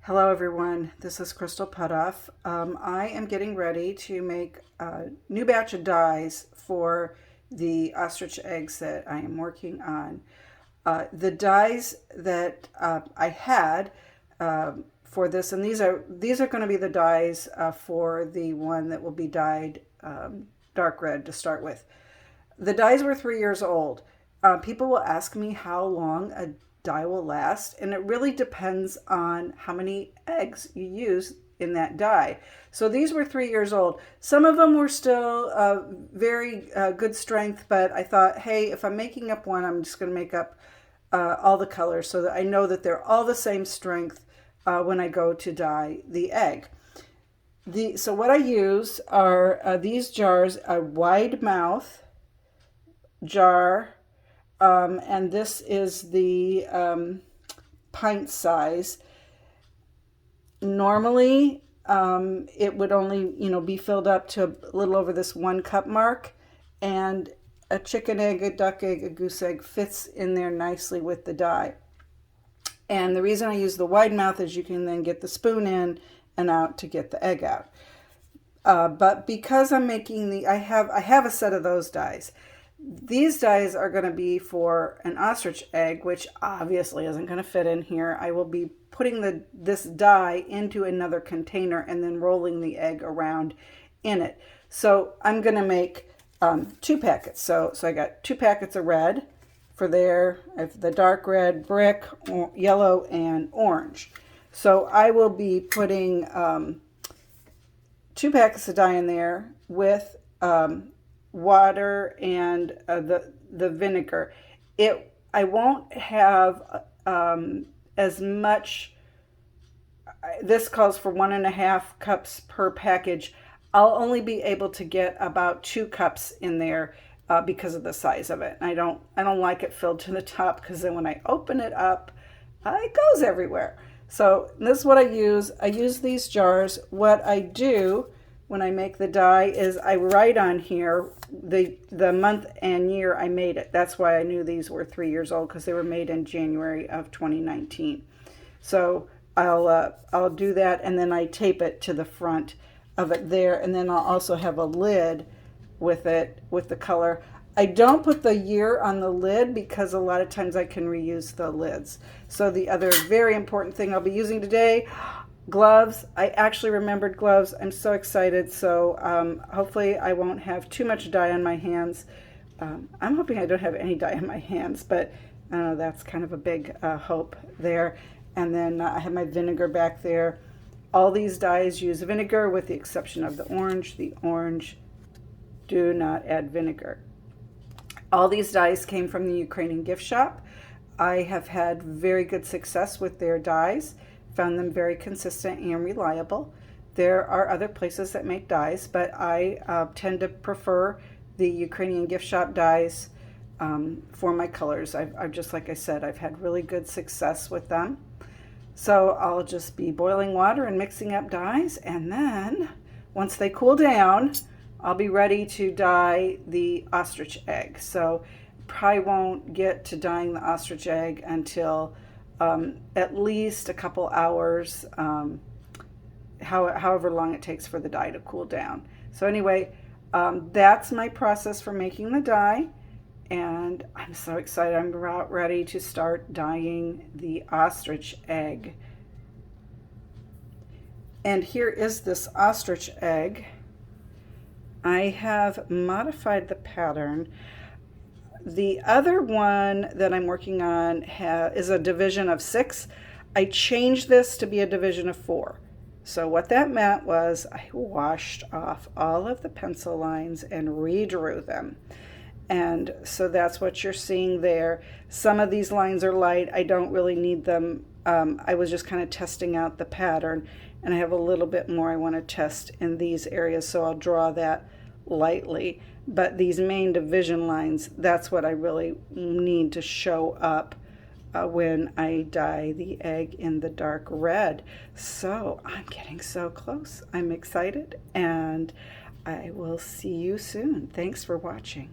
Hello everyone, this is Crystal Putoff. I am getting ready to make a new batch of dies for the ostrich eggs that I am working on. The dies that I had for this, and these are going to be the dies for the one that will be dyed dark red to start with. The dies were 3 years old. People will ask me how long a dye will last, and it really depends on how many eggs you use in that dye. So these were 3 years old. Some of them were still very good strength, but I thought, hey, if I'm making up one, I'm just going to make up all the colors so that I know that they're all the same strength when I go to dye the egg. So what I use are these jars, a wide mouth jar, and this is the pint size. Normally, it would only, be filled up to a little over this 1 cup mark, and a chicken egg, a duck egg, a goose egg fits in there nicely with the dye. And the reason I use the wide mouth is you can then get the spoon in and out to get the egg out. But because I'm making I have a set of those dies. These dies are going to be for an ostrich egg, which obviously isn't going to fit in here. I will be putting this dye into another container and then rolling the egg around in it. So I'm going to make 2 packets. So I got 2 packets of red for there. I have the dark red, brick, yellow, and orange. So I will be putting 2 packets of dye in there with water and the vinegar. I won't have as much. This calls for 1.5 cups per package. I'll only be able to get about 2 cups in there because of the size of it. I don't like it filled to the top, because then when I open it up, it goes everywhere. So this is what I use. I use these jars. What I do when I make the dye is I write on here the month and year I made it. That's why I knew these were 3 years old, because they were made in January of 2019. So I'll do that, and then I tape it to the front of it there, and then I'll also have a lid with it with the color. I don't put the year on the lid because a lot of times I can reuse the lids. So the other very important thing I'll be using today, gloves. I actually remembered gloves. I'm so excited. So hopefully I won't have too much dye on my hands. I'm hoping I don't have any dye on my hands, but that's kind of a big hope there. And then I have my vinegar back there. All these dyes use vinegar with the exception of the orange. The orange, do not add vinegar. All these dyes came from the Ukrainian Gift Shop. I have had very good success with their dyes. Found them very consistent and reliable. There are other places that make dyes, but I tend to prefer the Ukrainian Gift Shop dyes for my colors. I've just, like I said, I've had really good success with them. So I'll just be boiling water and mixing up dyes, and then once they cool down, I'll be ready to dye the ostrich egg. So probably won't get to dyeing the ostrich egg until at least a couple hours, however long it takes for the dye to cool down. So anyway, that's my process for making the dye, and I'm so excited. I'm about ready to start dyeing the ostrich egg. And here is this ostrich egg. I have modified the pattern. The other one that I'm working on is a division of 6. I changed this to be a division of 4. So what that meant was I washed off all of the pencil lines and redrew them. And so that's what you're seeing there. Some of these lines are light. I don't really need them. I was just kind of testing out the pattern, and I have a little bit more I want to test in these areas, so I'll draw that lightly. But these main division lines, that's what I really need to show up when I dye the egg in the dark red. So I'm getting so close. I'm excited, and I will see you soon. Thanks for watching.